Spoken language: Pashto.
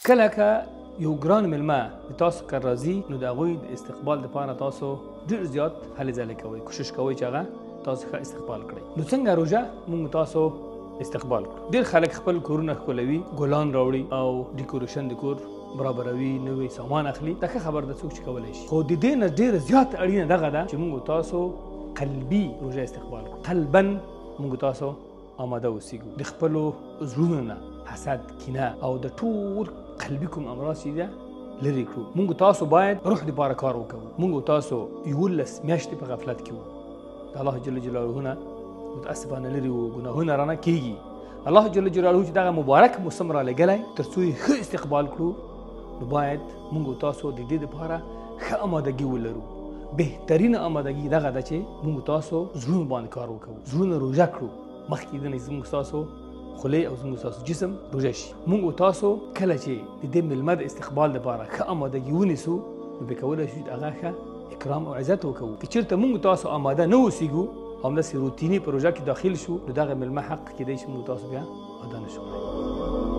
کله که یو ګران مېلمه د تاسو کر راځي نو د هغوی د استقبال دپاره تاسو ډېر زیات هلې ځلې کوئ، کوشش کوئ چې هغه تاسو ښه استقبال کړئ. نو څنګه روژه موږ تاسو استقبال کړو؟ ډېر خلک خپل کورونه ښکلوي، ګلان راوړي او ډیکوریشن د کور برابروي، نوی سامان اخلي. دا ښه خبر ده، څوک چې کولی شي. خو د دې نه ډېره زیاته اړینه دغه ده چې موږ تاسو قلبي روژه استقبال کړو. قلبا موږ تاسو آماده اوسیږو د خپلو زړونو نه حسد، کینه او د ټول قلبي کوم امراض چې ده لرې کړو. موږ تاسو باید روح دپاره کار وکړو. موږ تاسو 11 میاشتې په غفلت کې وو. د الله جل جلاله نه متاسفانه لرې وو، ګناهونه رانه کېږي. الله جل جلاله چې دغه مبارک موسم را لګلی تر څو یې ښه استقبال کړو، نو باید موږ تاسو د دې دپاره ښه آمادګي ولرو. بهترینه آمادګي دغه ده چې موږ تاسو زړونو باندې کار وکړو، زړونه روژه کړو. مخکې د نه زموږ ستاسو خولې او زموږ ستاسو جسم روژه شي. موږ تاسو کله چې د دې مېلمه د استقبال دپاره ښه آمادګي ونیسو، نو بیا کولی شو چې هغه ښه اکرام او عزت وکړو. که چېرته موږ تاسو آماده نه اوسېږو، همداسې روتیني په روژه کې داخل شو، نو دغه مېلمه حق کیدی شي موږ تاسو بیا ادا نه شو.